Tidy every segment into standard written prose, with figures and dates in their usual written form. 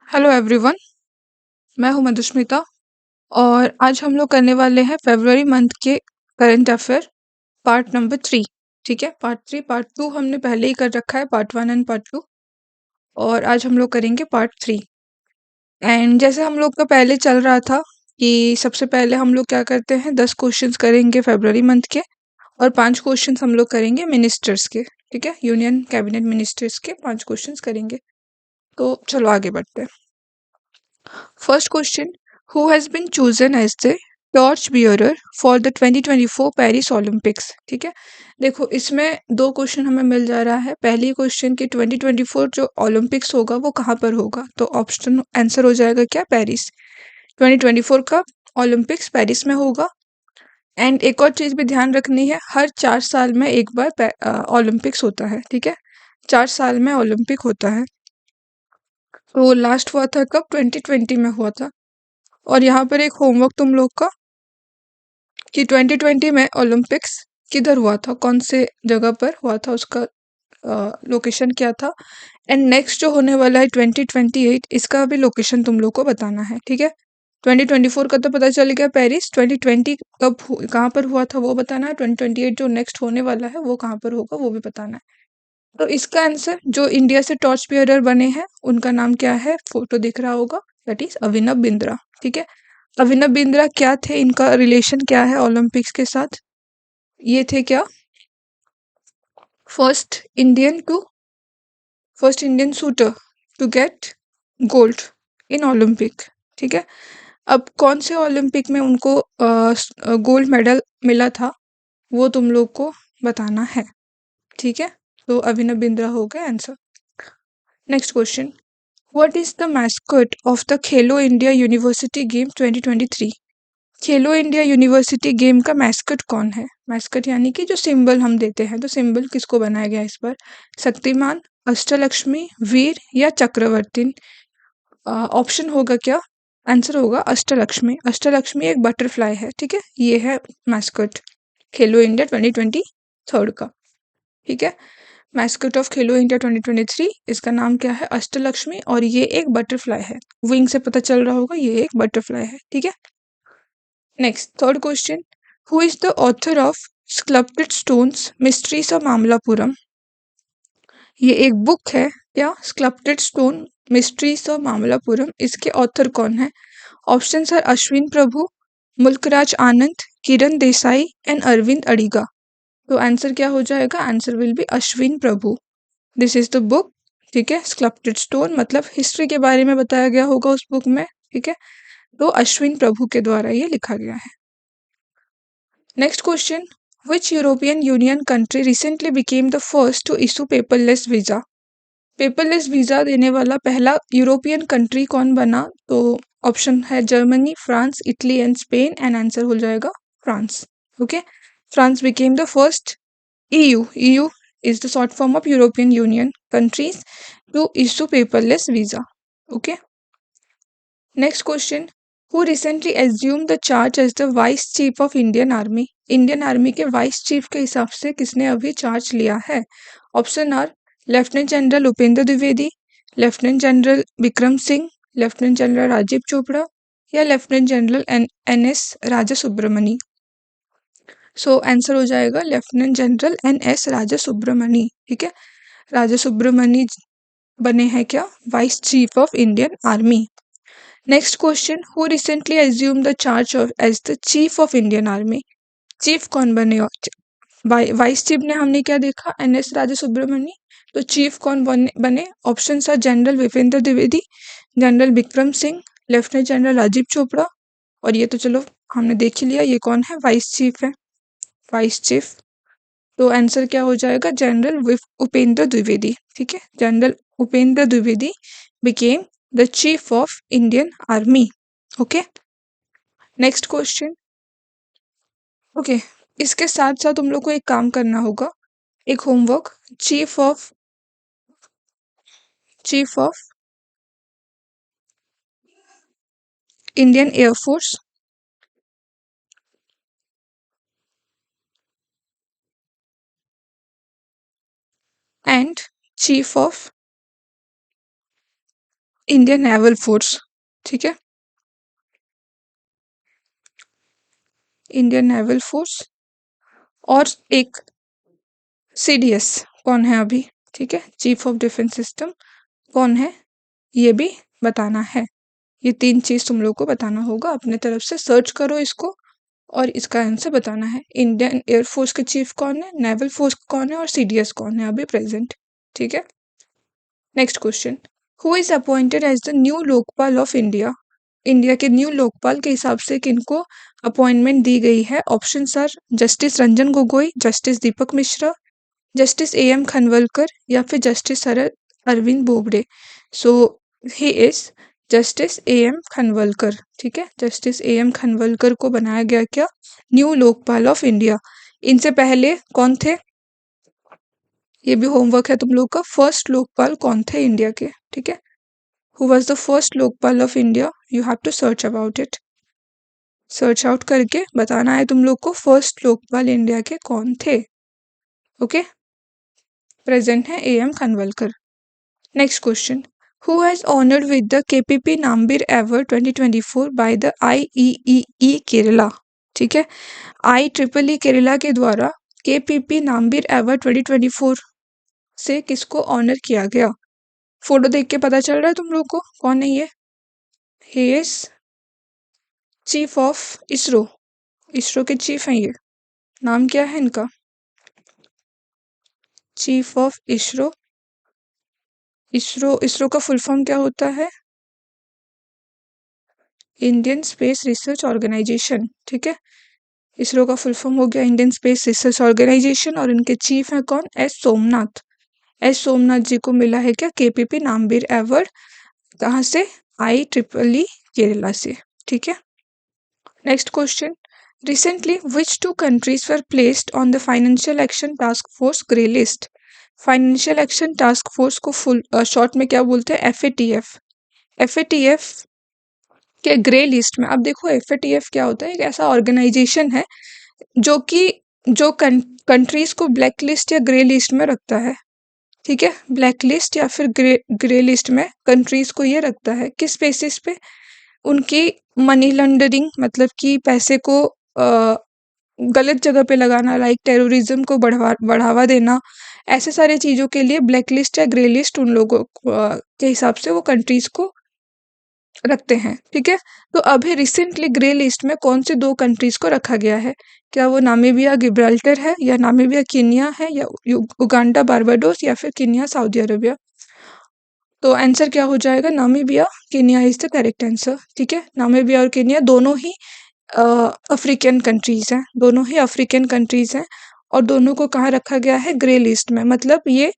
Hello everyone. मैं हूं मधुस्मिता और आज हम लोग करने वाले हैं फरवरी मंथ के करंट अफेयर पार्ट नंबर 3। ठीक है, पार्ट 3 पार्ट 2 हमने पहले ही कर रखा है, पार्ट 1 एंड पार्ट 2, और आज हम लोग करेंगे पार्ट 3। एंड जैसे हम लोग का पहले चल रहा था कि सबसे पहले हम लोग क्या करते हैं, 10 क्वेश्चंस करेंगे फरवरी मंथ के और 5 क्वेश्चंस हम लोग करेंगे मिनिस्टर्स के। ठीक है, यूनियन कैबिनेट मिनिस्टर्स के 5 क्वेश्चंस करेंगे। तो चलो आगे बढ़ते हैं। First question: Who has been chosen as the torch bearer for the 2024 Paris Olympics? ठीक है, देखो इसमें दो क्वेश्चन हमें मिल जा रहा है। पहली क्वेश्चन कि 2024 जो ओलंपिक्स होगा वो कहाँ पर होगा, तो ऑप्शन आंसर हो जाएगा क्या, पेरिस। 2024 का ओलंपिक्स पेरिस में होगा। एंड एक और चीज़ भी ध्यान रखनी है, हर 4 साल में एक बार ओलंपिक्स होता है। ठीक है, 4 साल में ओलंपिक होता है। तो लास्ट हुआ था कब, 2020 में हुआ था। और यहाँ पर एक होमवर्क तुम लोग का कि 2020 में ओलंपिक्स किधर हुआ था, कौन से जगह पर हुआ था, उसका लोकेशन क्या था। एंड नेक्स्ट जो होने वाला है 2028, इसका भी लोकेशन तुम लोग को बताना है। ठीक है, 2024 का तो पता चल गया पेरिस, 2020 कहाँ पर हुआ था वो बताना है, 2028 जो नेक्स्ट होने वाला है वो कहाँ पर होगा वो भी बताना है। तो इसका आंसर जो इंडिया से टॉर्च बियरर बने हैं उनका नाम क्या है, फोटो दिख रहा होगा, दैट इज अभिनव बिंद्रा। ठीक है, अभिनव बिंद्रा क्या थे, इनका रिलेशन क्या है ओलंपिक्स के साथ, ये थे क्या, first Indian to first Indian shooter to get gold in Olympic. ठीक है, अब कौन से ओलंपिक में उनको गोल्ड मेडल मिला था वो तुम लोग को बताना है। ठीक है, तो अभिनव बिंद्रा हो गया answer. Next question: what is the mascot of the Khelo India university game 2023? Khelo India university game का मैस्कट कौन है? मैस्कट यानी कि जो सिंबल हम देते हैं, तो सिंबल किसको बनाया गया इस पर, शक्तिमान, अष्टलक्ष्मी, वीर या चक्रवर्ती? ऑप्शन होगा क्या, आंसर होगा अष्टलक्ष्मी। अष्टलक्ष्मी एक बटरफ्लाई है। ठीक है, ये है मैस्कट खेलो इंडिया 2023 का। ठीक है, मैस्कट ऑफ खेलो इंडिया 2023, इसका नाम क्या है, अष्टलक्ष्मी, और ये एक बटरफ्लाई है। विंग से पता चल रहा होगा ये एक बटरफ्लाई है। ठीक है, next third question: who is the author of sculpted stones mysteries of Mamallapuram? ये एक बुक है क्या, sculpted stone mysteries of Mamallapuram, इसके ऑथर कौन है? Option sir Ashwin Prabhu, Mulk Raj Anand, Kiran Desai and Aravind Adiga. तो आंसर क्या हो जाएगा, answer will be Ashwin Prabhu. This is the book. ठीक है, स्कल्प्टेड स्टोन मतलब हिस्ट्री के बारे में बताया गया होगा उस बुक में। ठीक है, तो अश्विन प्रभु के द्वारा ये लिखा गया है। Next question: which European Union country recently became the first to issue paperless visa? Paperless visa देने वाला पहला यूरोपियन कंट्री कौन बना? तो ऑप्शन है Germany, France, Italy and Spain, and answer हो जाएगा France. Okay, France became the first EU is the short form of European Union countries to issue paperless visa. Okay. Next question: Who recently assumed the charge as the Vice Chief of Indian Army? Indian Army के Vice Chief के हिसाब से किसने अभी charge लिया है? Option are lieutenant general Upendra Dwivedi, lieutenant general Vikram Singh, lieutenant general Rajiv Chopra या lieutenant general NS Raja Subramani. So answer हो जाएगा lieutenant general NS Raja Subramani. ठीक है, राजा सुब्रमणी बने हैं क्या, vice chief of Indian army. Next question: who recently assume the charge of as the chief of Indian army? Chief कौन बने, वाइस चीफ ने हमने क्या देखा, NS राजा सुब्रमणी। तो चीफ कौन बने? Option are general Vipendra Dwivedi, general Vikram Singh, lieutenant general Rajiv Chopra, और ये तो चलो हमने देख ही लिया, ये कौन है, वाइस चीफ है, वाइस चीफ। तो आंसर क्या हो जाएगा, जनरल उपेंद्र द्विवेदी। ठीक है, general Upendra Dwivedi became the chief of Indian army. Okay, next question. Okay, इसके साथ साथ तुम लोग को एक काम करना होगा, एक homework, chief of Indian air force and chief of Indian naval force, ठीक है, इंडियन नेवल फोर्स। और एक सीडीएस कौन है अभी, ठीक है, चीफ ऑफ डिफेंस सिस्टम कौन है, ये भी बताना है। ये 3 चीज़ तुम लोग को बताना होगा, अपने तरफ से सर्च करो इसको और इसका आंसर बताना है। इंडियन एयरफोर्स के चीफ कौन है, नेवल फोर्स कौन है और सीडीएस कौन है अभी प्रेजेंट, ठीक है। Next question, who is appointed as the new Lokpal of India. India के न्यू लोकपाल के हिसाब से किनको अपॉइंटमेंट दी गई है। Options are justice Ranjan Gogoi, justice Deepak Mishra, justice AM Khanwilkar या फिर justice Sharad Arvind Bobde. So he is justice AM Khanwilkar, ठीक है, जस्टिस एएम खनवलकर को बनाया गया क्या, न्यू लोकपाल ऑफ इंडिया। इनसे पहले कौन थे, ये भी होमवर्क है तुम लोग का, फर्स्ट लोकपाल कौन थे इंडिया के, ठीक है, who was the first Lokpal of India, you have to search about it, search out करके बताना है तुम लोग को फर्स्ट लोकपाल इंडिया के कौन थे, ओके। प्रेजेंट है AM Khanwilkar. Next question, who has honoured with the KPP Nambiar award 2024 by the IEEE Kerala, ठीक है, IEEE केरला के द्वारा केपीपी नामबीर अवार्ड 2024 से किसको ऑनर किया गया। फोटो देख के पता चल रहा है तुम लोग को कौन है ये, he is chief of ISRO, ISRO के चीफ हैं ये, नाम क्या है इनका, चीफ ऑफ इसरो। इसरो, इसरो का फुल फॉर्म क्या होता है, इंडियन स्पेस रिसर्च ऑर्गेनाइजेशन, ठीक है, इसरो का फुल फॉर्म हो गया इंडियन स्पेस रिसर्च ऑर्गेनाइजेशन। और इनके चीफ हैं कौन, एस सोमनाथ। एस सोमनाथ जी को मिला है क्या केपीपी नामबीर अवार्ड, कहाँ से, IEEE केरला से, ठीक है। Next question, recently which 2 countries were placed on the financial action task force grey list. Financial action task force को फुल शॉर्ट में क्या बोलते हैं, FATF। FATF के ग्रे लिस्ट में, अब देखो FATF क्या होता है, एक ऐसा ऑर्गेनाइजेशन है जो कि जो कंट्रीज को ब्लैक लिस्ट या ग्रे लिस्ट में रखता है, ठीक है, ब्लैक लिस्ट या फिर ग्रे लिस्ट में कंट्रीज को ये रखता है किस बेसिस पे, उनकी मनी लॉन्ड्रिंग मतलब कि पैसे को गलत जगह पे लगाना, लाइक टेररिज्म को बढ़ावा देना, ऐसे सारे चीज़ों के लिए ब्लैक लिस्ट या ग्रे लिस्ट उन लोगों के हिसाब से वो कंट्रीज को रखते हैं, ठीक है। तो अभी रिसेंटली ग्रे लिस्ट में कौन से 2 कंट्रीज को रखा गया है, क्या वो नामीबिया गिब्राल्टर है, या नामीबिया केन्या है, या उगांडा बारबाडोस, या फिर केन्या सऊदी अरबिया। तो आंसर क्या हो जाएगा, Namibia Kenya is the correct answer, ठीक है। नामीबिया और केन्या दोनों ही अफ्रीकन कंट्रीज हैं, दोनों ही अफ्रीकन कंट्रीज हैं और दोनों को कहाँ रखा गया है, ग्रे लिस्ट में। मतलब ये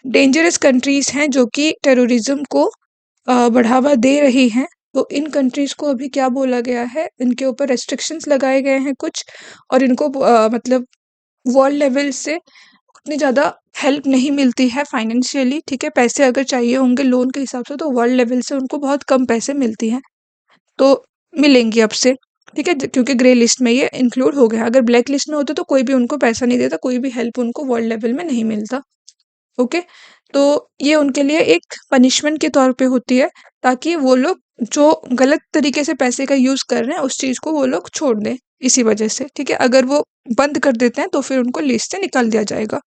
डेंजरस कंट्रीज हैं जो कि टेररिज्म को बढ़ावा दे रही हैं। तो इन कंट्रीज को अभी क्या बोला गया है, इनके ऊपर रेस्ट्रिक्शंस लगाए गए हैं कुछ, और इनको मतलब वर्ल्ड लेवल से उतनी ज़्यादा हेल्प नहीं मिलती है फाइनेंशियली, ठीक है। पैसे अगर चाहिए होंगे लोन के हिसाब से तो वर्ल्ड लेवल से उनको बहुत कम पैसे मिलती हैं, तो मिलेंगी अब से, ठीक है, क्योंकि ग्रे लिस्ट में ये इंक्लूड हो गया। अगर ब्लैक लिस्ट में होते तो कोई भी उनको पैसा नहीं देता, कोई भी हेल्प उनको वर्ल्ड लेवल में नहीं मिलता, ओके। तो ये उनके लिए एक पनिशमेंट के तौर पे होती है, ताकि वो लोग जो गलत तरीके से पैसे का यूज़ कर रहे हैं उस चीज़ को वो लोग छोड़ दें, इसी वजह से, ठीक है। अगर वो बंद कर देते हैं तो फिर उनको लिस्ट से निकाल दिया जाएगा।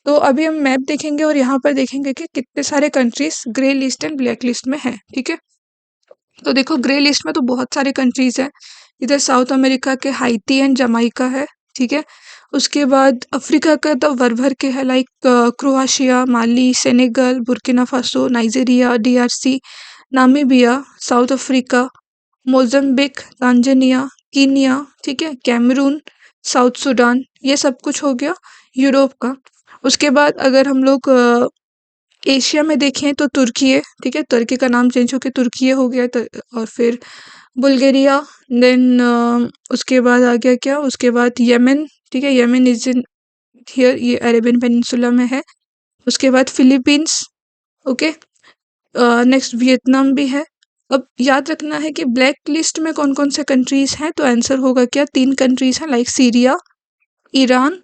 तो अभी हम मैप देखेंगे और यहाँ पर देखेंगे कि कितने सारे countries grey list and black list में हैं, ठीक है। तो देखो ग्रे लिस्ट में तो बहुत सारे कंट्रीज हैं, इधर साउथ अमेरिका के हाइती एंड जमाइका है, ठीक है। उसके बाद अफ्रीका का तो भर भर के है, like Croatia, Mali, Senegal, Burkina Faso, Nigeria, DRC, Namibia, South Africa, Mozambique, Tanzania, Kenya, ठीक है, कैमरून, साउथ सूडान, ये सब कुछ हो गया यूरोप का। उसके बाद अगर हम लोग एशिया में देखें तो तुर्की है, ठीक है, तुर्की का नाम चेंज होकर तुर्की हो गया, और फिर बुल्गारिया, देन उसके बाद आ गया क्या, उसके बाद यमन, ठीक है, यमन इज इन हियर, ये अरेबियन पेनिनसुला में है। उसके बाद फिलीपींस, ओके, नेक्स्ट वियतनाम भी है। अब याद रखना है कि ब्लैक लिस्ट में कौन कौन से कंट्रीज हैं, तो आंसर होगा क्या, 3 कंट्रीज हैं, like Syria, Iran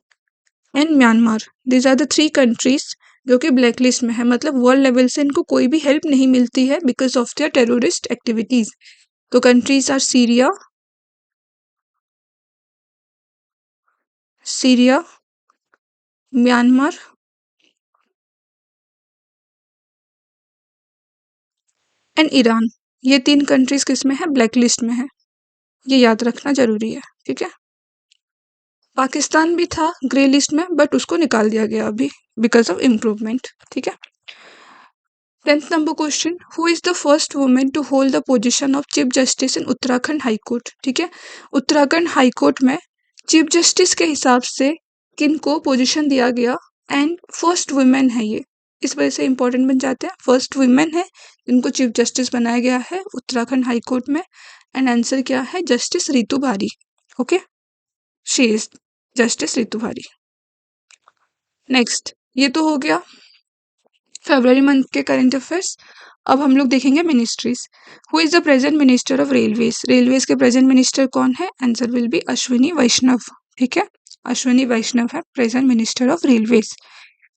and Myanmar. These are the 3 countries जो कि ब्लैक लिस्ट में है, मतलब वर्ल्ड लेवल से इनको कोई भी हेल्प नहीं मिलती है because of their terrorist activities. तो countries are Syria, Myanmar and Iran. ये 3 कंट्रीज किस में है? ब्लैक लिस्ट में है। ये याद रखना जरूरी है, ठीक है। पाकिस्तान भी था ग्रे लिस्ट में, बट उसको निकाल दिया गया अभी बिकॉज ऑफ इम्प्रूवमेंट, ठीक है। 10th number question, who is the first women to hold the position of chief justice in Uttarakhand high court, ठीक है। उत्तराखंड हाई कोर्ट में चीफ जस्टिस के हिसाब से किन को पोजीशन दिया गया, एंड फर्स्ट वुमेन है ये, इस वजह से इंपॉर्टेंट बन जाते हैं। फर्स्ट वुमेन है जिनको चीफ जस्टिस बनाया गया है उत्तराखंड हाई कोर्ट में, एंड आंसर क्या है? जस्टिस रितु भारी। Okay, she is justice Ritu भारी। नेक्स्ट, ये तो हो गया फरवरी मंथ के करंट अफेयर्स। अब हम लोग देखेंगे ministries. Who is the present minister of railways? Railways के प्रेजेंट मिनिस्टर कौन है? आंसर विल बी अश्विनी वैष्णव, ठीक है। अश्विनी वैष्णव है present minister of railways.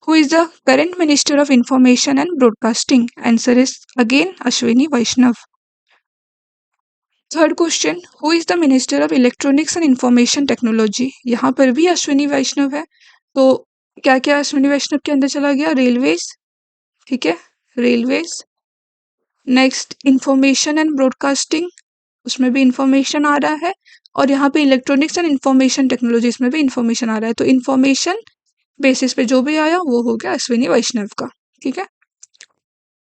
Who is the current minister of information and broadcasting? Answer is again Ashwini Vaishnaw. Third question, who is the minister of electronics and information technology? यहाँ पर भी अश्विनी वैष्णव है। तो क्या क्या अश्विनी वैष्णव के अंदर चला गया? रेलवेज, ठीक है, railways. Next, information and broadcasting, उसमें भी इंफॉर्मेशन आ रहा है, और यहाँ पे इलेक्ट्रॉनिक्स एंड इंफॉर्मेशन टेक्नोलॉजी, इसमें भी इंफॉर्मेशन आ रहा है। तो इंफॉर्मेशन बेसिस पे जो भी आया वो हो गया अश्विनी वैष्णव का, ठीक है।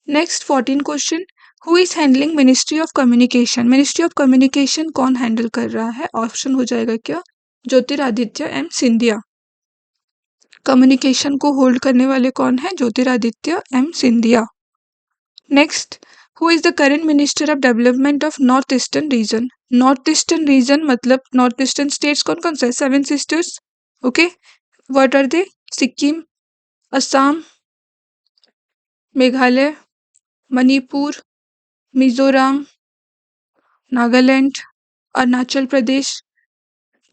Next 14 question, who is handling ministry of communication? Ministry of communication कौन हैंडल कर रहा है? ऑप्शन हो जाएगा क्या? ज्योतिरादित्य एम सिंधिया। कम्युनिकेशन को होल्ड करने वाले कौन है? Jyotiraditya M Scindia. Next, who is the current minister of development of north eastern region? North eastern region मतलब नॉर्थ ईस्टर्न स्टेट्स कौन कौन सा है? 7 sisters, okay. What are they? Sikkim, Assam, Meghalaya, Manipur, Mizoram, Nagaland, Arunachal Pradesh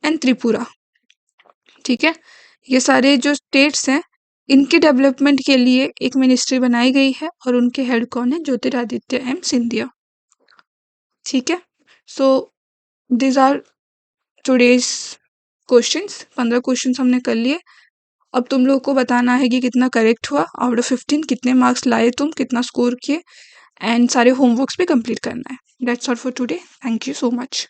and Tripura, ठीक है। ये सारे जो स्टेट्स हैं इनके डेवलपमेंट के लिए एक मिनिस्ट्री बनाई गई है, और उनके हेड कौन है? ज्योतिरादित्य एम सिंधिया, ठीक है। So this are today's questions. 15 questions हमने कर लिए। अब तुम लोग को बताना है कि कितना करेक्ट हुआ, आउट ऑफ 15 कितने मार्क्स लाए तुम, कितना स्कोर किए, एंड सारे होमवर्क्स भी कंप्लीट करना है। That's all for today, thank you so much.